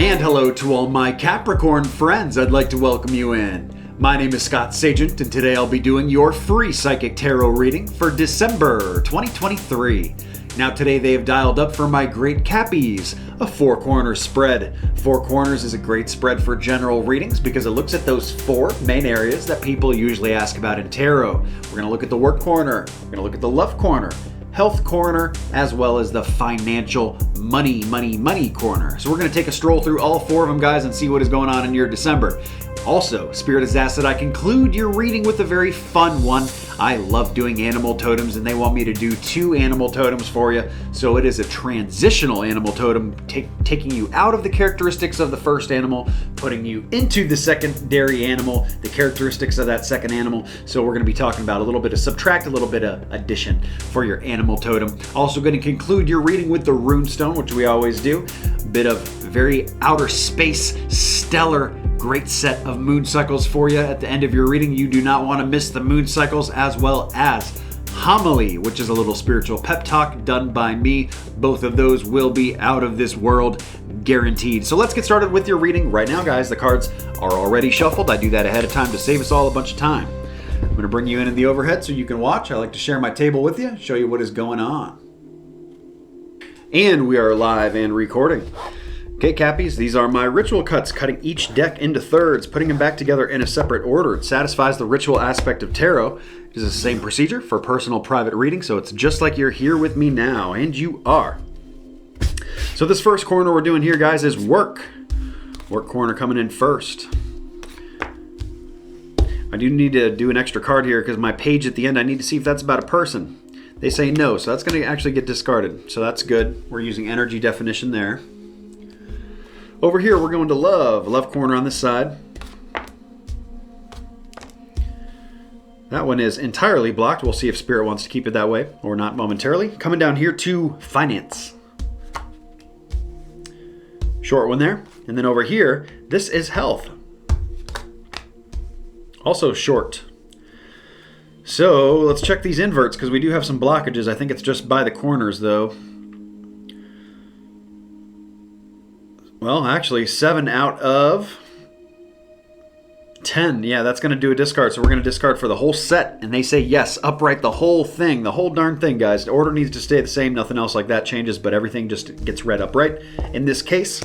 And hello to all my Capricorn friends. I'd like to welcome you in. My name is Scott Sagent, and today I'll be doing your free psychic tarot reading for December 2023. Now today they have dialed up for my great Cappies, a four-corner spread. Four corners is a great spread for general readings because it looks at those four main areas that people usually ask about in tarot. We're going to look at the work corner, we're going to look at the love corner, health corner, as well as the financial money corner. So we're going to take a stroll through all four of them, guys, and see what is going on in your December. Also, Spirit has asked that I conclude your reading with a very fun one. I love doing animal totems, and they want me to do 2 animal totems for you. So it is a transitional animal totem, taking you out of the characteristics of the first animal, putting you into the secondary animal, the characteristics of that second animal. So we're going to be talking about a little bit of subtract, a little bit of addition for your animal totem. Also going to conclude your reading with the Rune Stone, which we always do. A bit of very outer space, stellar, great set of moon cycles for you at the end of your reading. You do not want to miss the moon cycles, as well as homily, which is a little spiritual pep talk done by me. Both of those will be out of this world, guaranteed. So let's get started with your reading right now, guys. The cards are already shuffled. I do that ahead of time to save us all a bunch of time. I'm going to bring you in the overhead so you can watch. I like to share my table with you, show you what is going on. And we are live and recording. Okay, Cappies, these are my ritual cuts, cutting each deck into thirds, putting them back together in a separate order. It satisfies the ritual aspect of tarot. It is the same procedure for personal private reading, so it's just like you're here with me now, and you are. So this first corner we're doing here, guys, is work. Work corner coming in first. I do need to do an extra card here because my page at the end, I need to see if that's about a person. They say no, so that's going to actually get discarded. So that's good. We're using energy definition there. Over here, we're going to love. Love corner on this side. That one is entirely blocked. We'll see if Spirit wants to keep it that way or not momentarily. Coming down here to finance. Short one there. And then over here, this is health. Also short. So let's check these inverts because we do have some blockages. I think it's just by the corners though. Well, actually, 7 out of 10. Yeah, that's going to do a discard. So we're going to discard for the whole set. And they say yes, upright the whole thing, the whole darn thing, guys. The order needs to stay the same. Nothing else like that changes, but everything just gets read upright in this case.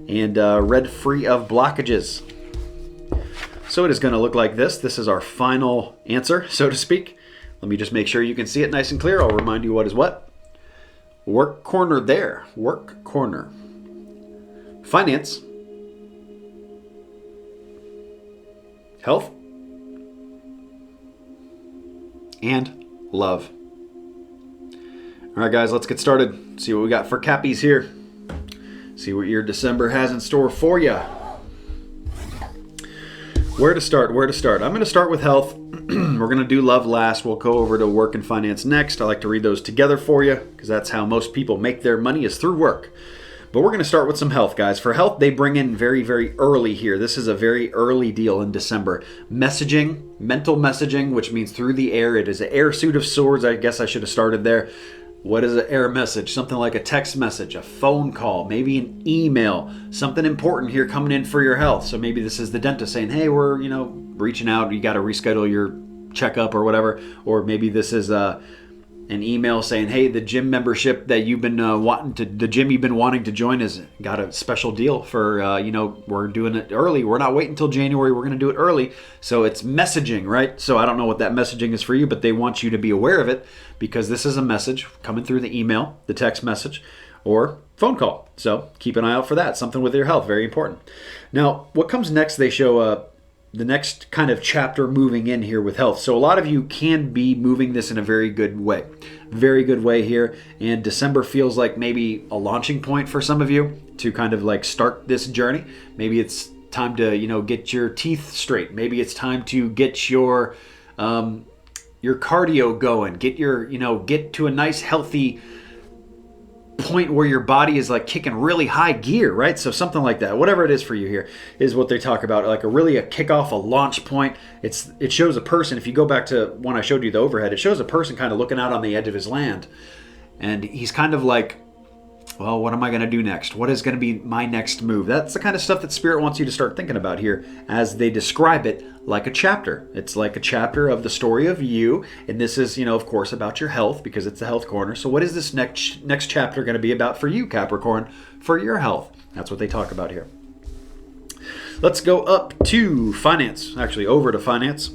And read free of blockages. So it is going to look like this. This is our final answer, so to speak. Let me just make sure you can see it nice and clear. I'll remind you what is what. Work corner there. Work corner. Finance, health, and love. All right, guys, let's get started. See what we got for Cappies here. See what your December has in store for you. Where to start? Where to start? I'm going to start with health. We're going to do love last. We'll go over to work and finance next. I like to read those together for you because that's how most people make their money, is through work. But we're going to start with some health, guys. For health, they bring in very, very early here. This is a very early deal in December. Messaging, mental messaging, which means through the air. It is an air suit of swords. I guess I should have started there. What is an air message? Something like a text message, a phone call, maybe an email. Something important here coming in for your health. So maybe this is the dentist saying, hey, we're, reaching out. You got to reschedule your checkup or whatever. Or maybe this is an email saying, hey, the gym membership that you've been wanting to join has got a special deal for, we're doing it early. We're not waiting until January. We're going to do it early. So it's messaging, right? So I don't know what that messaging is for you, but they want you to be aware of it because this is a message coming through the email, the text message, or phone call. So keep an eye out for that. Something with your health, very important. Now, what comes next, they show the next kind of chapter moving in here with health. So a lot of you can be moving this in a very good way. Very good way here. And December feels like maybe a launching point for some of you to kind of like start this journey. Maybe it's time to, get your teeth straight. Maybe it's time to get your cardio going. Get to a nice healthy point where your body is like kicking really high gear, right? So something like that, whatever it is for you here is what they talk about, like a kickoff, a launch point. It shows a person, if you go back to when I showed you the overhead, it shows a person kind of looking out on the edge of his land, and he's kind of like well, what am I going to do next? What is going to be my next move? That's the kind of stuff that Spirit wants you to start thinking about here as they describe it like a chapter. It's like a chapter of the story of you. And this is, of course, about your health because it's the health corner. So what is this next chapter going to be about for you, Capricorn, for your health? That's what they talk about here. Let's go up to finance. Actually, over to finance.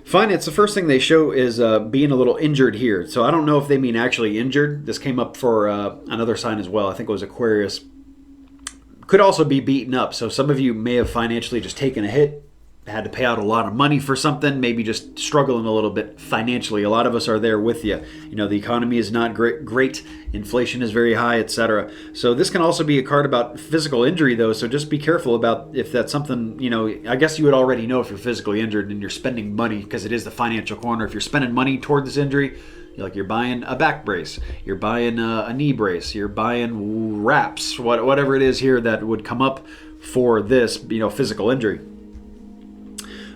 Finance, the first thing they show is being a little injured here. So I don't know if they mean actually injured. This came up for another sign as well. I think it was Aquarius. Could also be beaten up. So some of you may have financially just taken a hit, had to pay out a lot of money for something, maybe just struggling a little bit financially. A lot of us are there with you. The economy is not great. Inflation is very high, etc. So this can also be a card about physical injury, though. So just be careful about if that's something, I guess you would already know if you're physically injured and you're spending money because it is the financial corner. If you're spending money toward this injury, you're buying a back brace, you're buying a knee brace, you're buying wraps, whatever it is here that would come up for this, physical injury.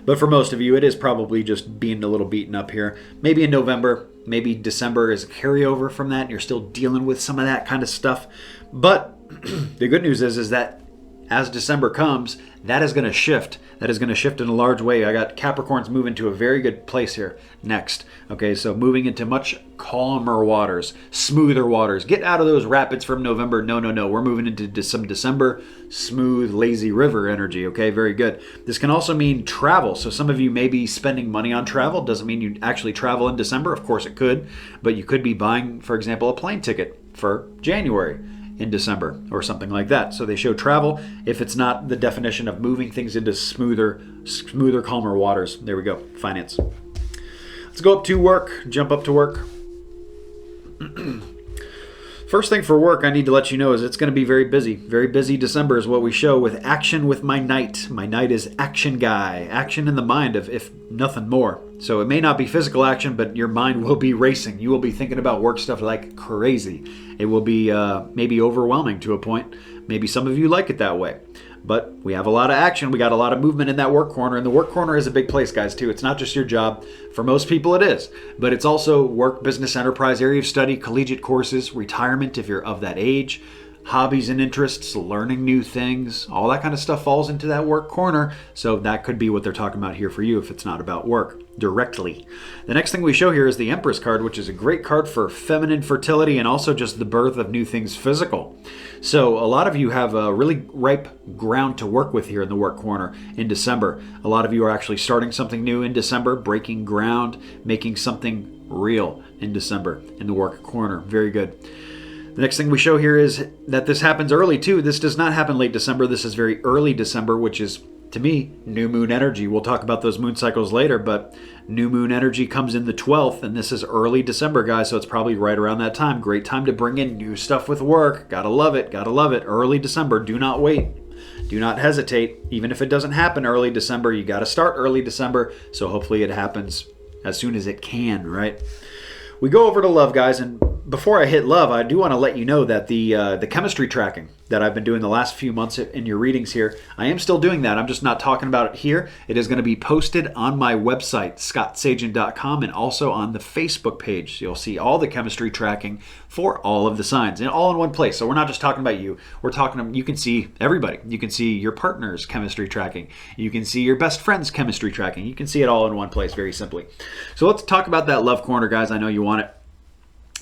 But for most of you, it is probably just being a little beaten up here. Maybe in November, maybe December is a carryover from that, and you're still dealing with some of that kind of stuff. But the good news is that as December comes, that is going to shift. That is going to shift in a large way. I got Capricorns moving to a very good place here next. Okay, so moving into much calmer waters, smoother waters. Get out of those rapids from November. No. We're moving into some December smooth, lazy river energy. Okay, very good. This can also mean travel. So some of you may be spending money on travel. Doesn't mean you actually travel in December. Of course it could. But you could be buying, for example, a plane ticket for January in December or something like that. So they show travel if it's not the definition of moving things into smoother, calmer waters. There we go. Finance. Let's go up to work. Jump up to work. First thing for work I need to let you know is it's going to be very busy. Very busy December is what we show with action with my knight. My knight is action guy. Action in the mind, if nothing more. So it may not be physical action, but your mind will be racing. You will be thinking about work stuff like crazy. It will be maybe overwhelming to a point. Maybe some of you like it that way. But we have a lot of action. We got a lot of movement in that work corner. And the work corner is a big place, guys, too. It's not just your job. For most people, it is. But it's also work, business, enterprise, area of study, collegiate courses, retirement if you're of that age, hobbies and interests, learning new things. All that kind of stuff falls into that work corner. So that could be what they're talking about here for you if it's not about work directly. The next thing we show here is the Empress card, which is a great card for feminine fertility and also just the birth of new things physical. So a lot of you have a really ripe ground to work with here in the work corner in December. A lot of you are actually starting something new in December, breaking ground, making something real in December in the work corner. Very good. The next thing we show here is that this happens early too. This does not happen late December. This is very early December, which is, to me, new moon energy. We'll talk about those moon cycles later, but new moon energy comes in the 12th, and this is early December, guys, so it's probably right around that time. Great time to bring in new stuff with work. Gotta love it. Gotta love it. Early December. Do not wait. Do not hesitate. Even if it doesn't happen early December, you gotta start early December, so hopefully it happens as soon as it can, right? We go over to love, guys, and before I hit love, I do want to let you know that the chemistry tracking that I've been doing the last few months in your readings here, I am still doing that. I'm just not talking about it here. It is going to be posted on my website, scottsagent.com, and also on the Facebook page. You'll see all the chemistry tracking for all of the signs, and all in one place. So we're not just talking about you. We're talking, you can see everybody. You can see your partner's chemistry tracking. You can see your best friend's chemistry tracking. You can see it all in one place very simply. So let's talk about that love corner, guys. I know you want it.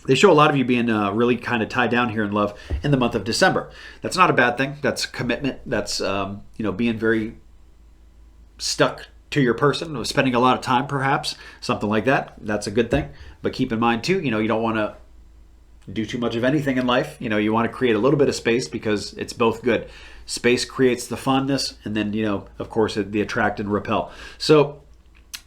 They show a lot of you being really kind of tied down here in love in the month of December. That's not a bad thing. That's commitment. That's being very stuck to your person, spending a lot of time perhaps, something like that. That's a good thing. But keep in mind too, you don't want to do too much of anything in life. You want to create a little bit of space because it's both good. Space creates the fondness, and then of course the attract and repel. So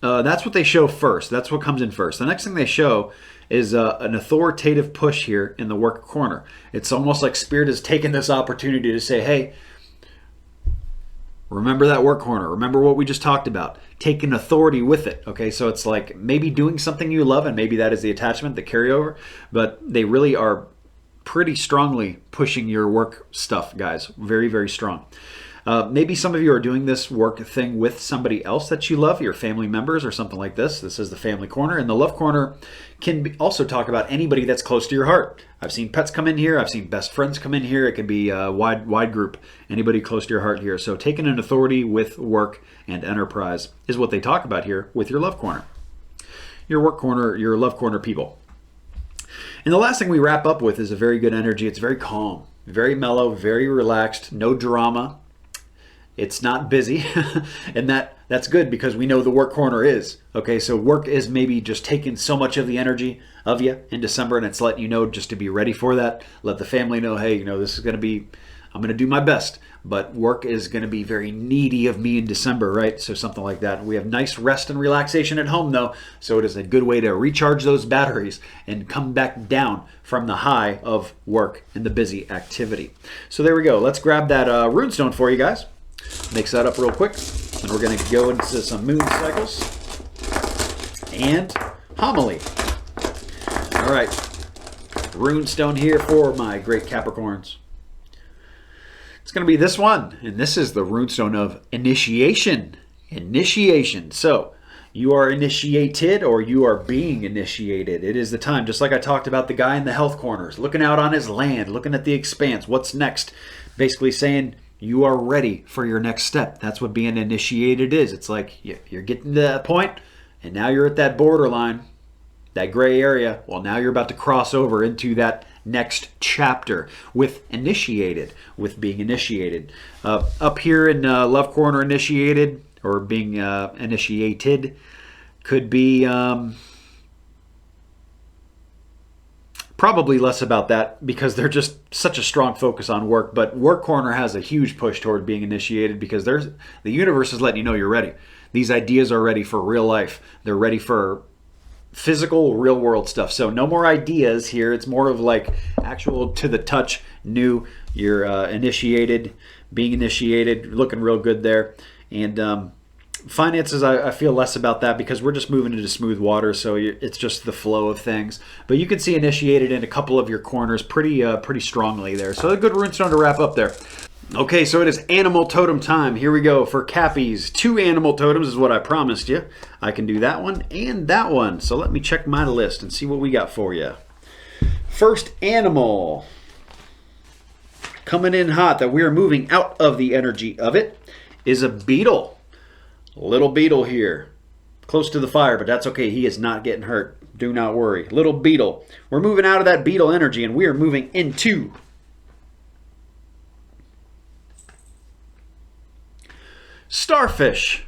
that's what they show first. That's what comes in first. The next thing they show is an authoritative push here in the work corner. It's almost like Spirit has taken this opportunity to say, hey, remember that work corner. Remember what we just talked about. Take an authority with it. Okay, so it's like maybe doing something you love, and maybe that is the attachment, the carryover, but they really are pretty strongly pushing your work stuff, guys. Very, very strong. Maybe some of you are doing this work thing with somebody else that you love, your family members or something like this. This is the family corner. And the love corner can also talk about anybody that's close to your heart. I've seen pets come in here. I've seen best friends come in here. It can be a wide group, anybody close to your heart here. So taking an authority with work and enterprise is what they talk about here with your love corner. Your work corner, your love corner people. And the last thing we wrap up with is a very good energy. It's very calm, very mellow, very relaxed, no drama. It's not busy, and that's good because we know the work corner is. Okay, so work is maybe just taking so much of the energy of you in December, and it's letting you know just to be ready for that. Let the family know, hey, this is going to be, I'm going to do my best, but work is going to be very needy of me in December, right? So something like that. We have nice rest and relaxation at home, though, so it is a good way to recharge those batteries and come back down from the high of work and the busy activity. So there we go. Let's grab that Rune Stone for you guys. Mix that up real quick, and we're going to go into some moon cycles and homily. All right, Rune Stone here for my great Capricorns. It's going to be this one, and this is the Rune Stone of initiation. Initiation. So you are initiated or you are being initiated. It is the time, just like I talked about the guy in the health corners, looking out on his land, looking at the expanse. What's next? Basically saying, you are ready for your next step. That's what being initiated is. It's like you're getting to that point, and now you're at that borderline, that gray area. Well, now you're about to cross over into that next chapter with initiated, with being initiated. Up here in Love Corner, initiated or being initiated could be probably less about that because they're just such a strong focus on work. But Work Corner has a huge push toward being initiated because the universe is letting you know you're ready. These ideas are ready for real life. They're ready for physical, real world stuff. So no more ideas here. It's more of like actual to the touch, new. You're initiated, being initiated, looking real good there. And finances, I feel less about that because we're just moving into smooth water, so it's just the flow of things. But you can see initiated in a couple of your corners pretty strongly there. So a good Rune Stone to wrap up there. Okay, so it is animal totem time. Here we go for Cappies. 2 animal totems is what I promised you. I can do that one and that one. So let me check my list and see what we got for you. First animal. Coming in hot that we are moving out of the energy of it is a beetle. Little beetle here. Close to the fire, but that's okay. He is not getting hurt. Do not worry. Little beetle. We're moving out of that beetle energy and we are moving into starfish.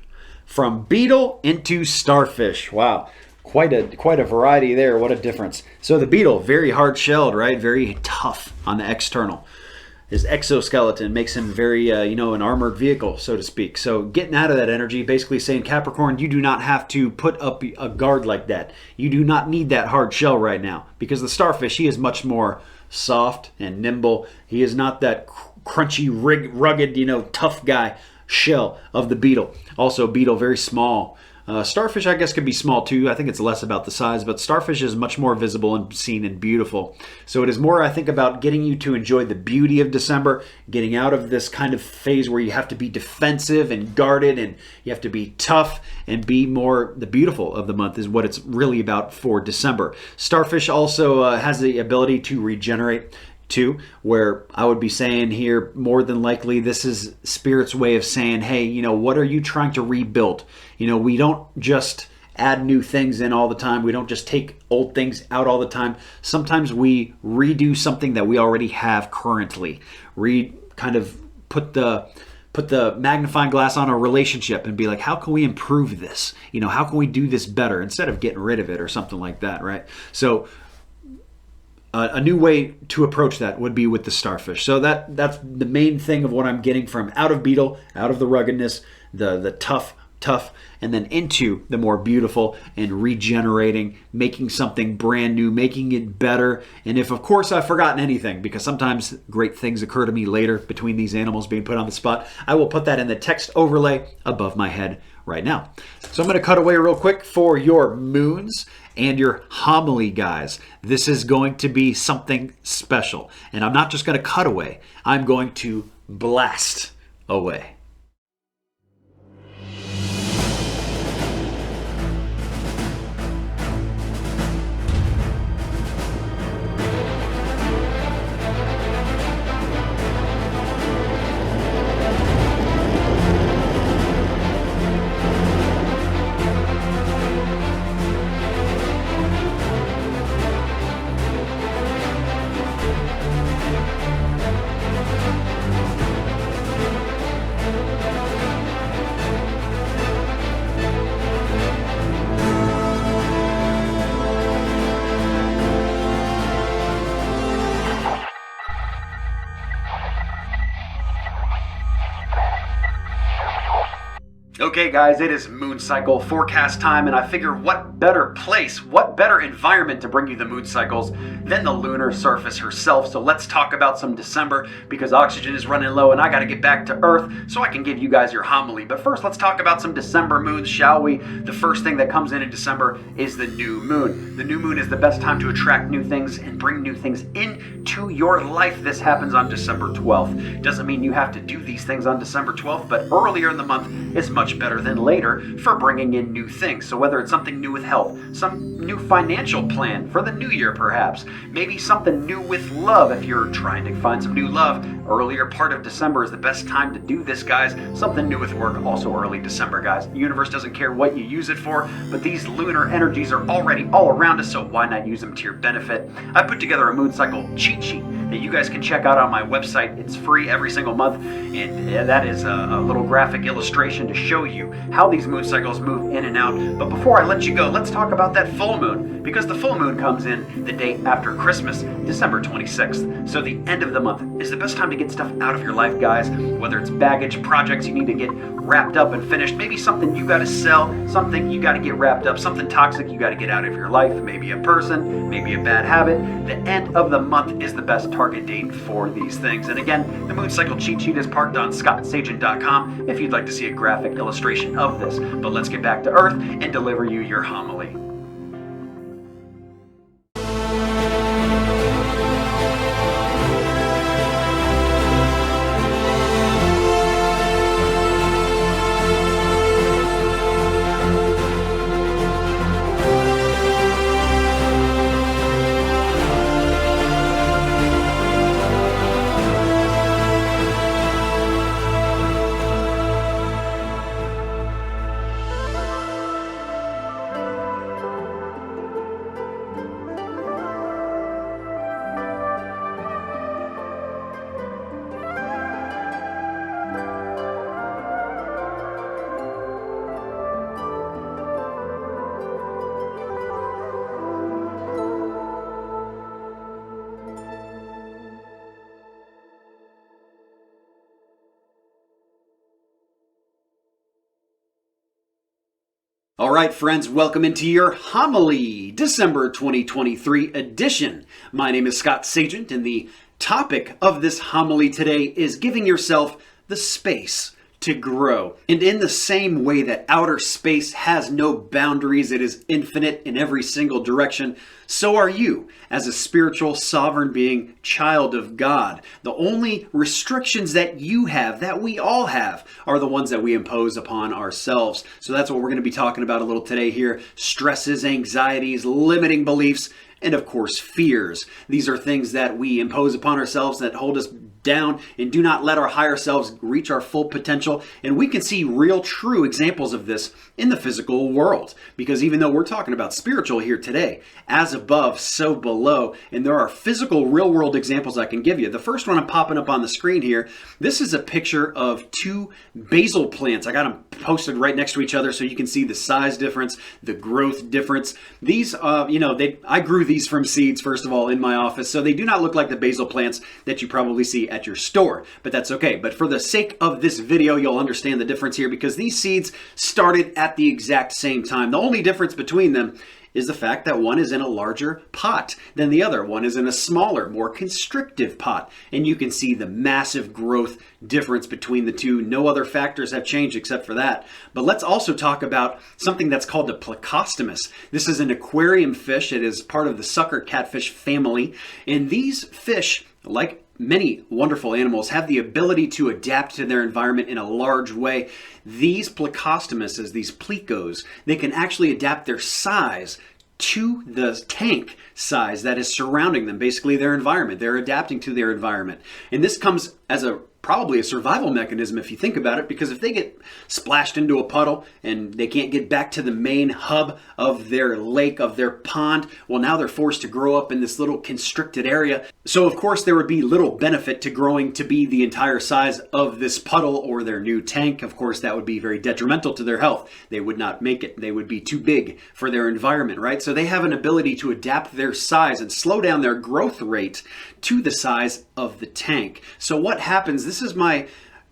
From beetle into starfish. Wow. Quite a variety there. What a difference. So the beetle, very hard shelled, right? Very tough on the external. His exoskeleton makes him very, an armored vehicle, so to speak. So getting out of that energy, basically saying, Capricorn, you do not have to put up a guard like that. You do not need that hard shell right now. Because the starfish, he is much more soft and nimble. He is not that crunchy, rugged, tough guy shell of the beetle. Also, beetle, very small. Starfish, I guess, could be small too. I think it's less about the size, but starfish is much more visible and seen and beautiful. So it is more, I think, about getting you to enjoy the beauty of December, getting out of this kind of phase where you have to be defensive and guarded and you have to be tough and be more the beautiful of the month is what it's really about for December. Starfish also has the ability to regenerate too, where I would be saying here, more than likely, this is Spirit's way of saying, hey, what are you trying to rebuild? We don't just add new things in all the time. We don't just take old things out all the time. Sometimes we redo something that we already have currently. Kind of put the magnifying glass on a relationship and be like, how can we improve this? How can we do this better instead of getting rid of it or something like that, right? So a new way to approach that would be with the starfish. So that's the main thing of what I'm getting from out of beetle, out of the ruggedness, the tough, and then into the more beautiful and regenerating, making something brand new, making it better. And if, of course, I've forgotten anything, because sometimes great things occur to me later between these animals being put on the spot, I will put that in the text overlay above my head right now. So I'm going to cut away real quick for your moons and your homily, guys. This is going to be something special. And I'm not just going to cut away. I'm going to blast away. Okay guys, it is moon cycle forecast time, and I figure what better place, what better environment to bring you the moon cycles than the lunar surface herself. So let's talk about some December, because oxygen is running low and I gotta get back to Earth so I can give you guys your homily. But first, let's talk about some December moons, shall we? The first thing that comes in December is the new moon. The new moon is the best time to attract new things and bring new things into your life. This happens on December 12th. Doesn't mean you have to do these things on December 12th, but earlier in the month is much better than later for bringing in new things. So whether it's something new with health, some new financial plan for the new year perhaps, maybe something new with love if you're trying to find some new love, earlier part of December is the best time to do this, guys. Something new with work, also early December, guys. The universe doesn't care what you use it for, but these lunar energies are already all around us, so why not use them to your benefit? I put together a moon cycle cheat sheet that you guys can check out on my website. It's free every single month, and that is a little graphic illustration to show you how these moon cycles move in and out. But before I let you go, let's talk about that full moon, because the full moon comes in the day after Christmas, December 26th. So the end of the month is the best time to get stuff out of your life, guys. Whether it's baggage, projects you need to get wrapped up and finished, maybe something you got to sell, something you got to get wrapped up, something toxic you got to get out of your life, maybe a person, maybe a bad habit. The end of the month is the best target date for these things. And again, the moon cycle cheat sheet is parked on scottsagent.com if you'd like to see a graphic illustration of this. But let's get back to Earth and deliver you your homily. All right, friends, welcome into your homily, December 2023 edition. My name is Scott Sagent, and the topic of this homily today is giving yourself the space to grow. And in the same way that outer space has no boundaries, it is infinite in every single direction, so are you as a spiritual sovereign being, child of God. The only restrictions that you have, that we all have, are the ones that we impose upon ourselves. So that's what we're going to be talking about a little today here. Stresses, anxieties, limiting beliefs, and of course fears. These are things that we impose upon ourselves that hold us down and do not let our higher selves reach our full potential. And we can see real, true examples of this in the physical world, because even though we're talking about spiritual here today, as above, so below, and there are physical, real world examples I can give you. The first one I'm popping up on the screen here, this is a picture of two basil plants. I got them posted right next to each other so you can see the size difference, the growth difference. These, I grew these from seeds, first of all, in my office, so they do not look like the basil plants that you probably see at your store, but that's okay. But for the sake of this video, you'll understand the difference here, because these seeds started at the exact same time. The only difference between them is the fact that one is in a larger pot than the other. One is in a smaller, more constrictive pot. And you can see the massive growth difference between the two. No other factors have changed except for that. But let's also talk about something that's called the Plecostomus. This is an aquarium fish. It is part of the sucker catfish family. And these fish, like many wonderful animals have the ability to adapt to their environment in a large way. These plecostomuses, these plecos, they can actually adapt their size to the tank size that is surrounding them, basically their environment. They're adapting to their environment. And this comes as probably a survival mechanism if you think about it, because if they get splashed into a puddle and they can't get back to the main hub of their lake, of their pond, well, now they're forced to grow up in this little constricted area. So of course there would be little benefit to growing to be the entire size of this puddle or their new tank. Of course that would be very detrimental to their health. They would not make it. They would be too big for their environment, right? So they have an ability to adapt their size and slow down their growth rate to the size of the tank. So what happens? This is my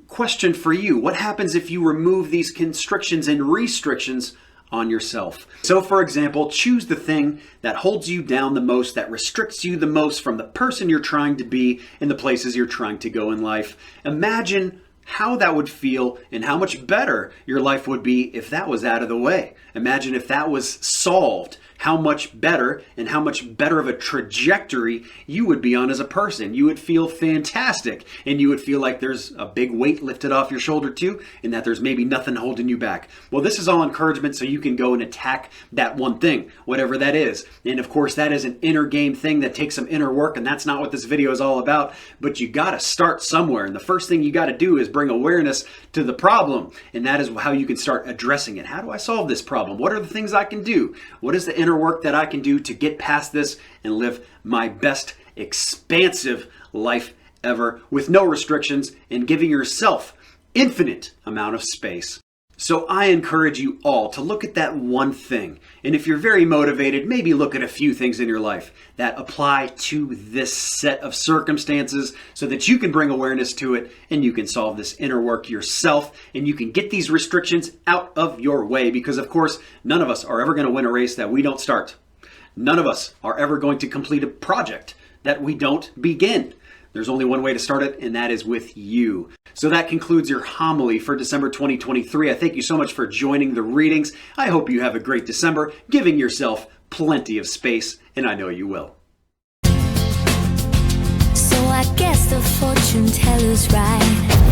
question for you. What happens if you remove these constrictions and restrictions on yourself? So for example, choose the thing that holds you down the most, that restricts you the most from the person you're trying to be and the places you're trying to go in life. Imagine how that would feel and how much better your life would be if that was out of the way. Imagine if that was solved, how much better and how much better of a trajectory you would be on as a person. You would feel fantastic, and you would feel like there's a big weight lifted off your shoulder too, and that there's maybe nothing holding you back. Well, this is all encouragement so you can go and attack that one thing, whatever that is. And of course, that is an inner game thing that takes some inner work, and that's not what this video is all about, but you got to start somewhere. And the first thing you got to do is bring awareness to the problem, and that is how you can start addressing it. How do I solve this problem? What are the things I can do? What is the inner work that I can do to get past this and live my best expansive life ever with no restrictions and giving yourself infinite amount of space? So I encourage you all to look at that one thing. And if you're very motivated, maybe look at a few things in your life that apply to this set of circumstances so that you can bring awareness to it and you can solve this inner work yourself and you can get these restrictions out of your way, because of course, none of us are ever going to win a race that we don't start. None of us are ever going to complete a project that we don't begin. There's only one way to start it, and that is with you. So that concludes your homily for December 2023. I thank you so much for joining the readings. I hope you have a great December, giving yourself plenty of space, and I know you will. So I guess the fortune teller's right.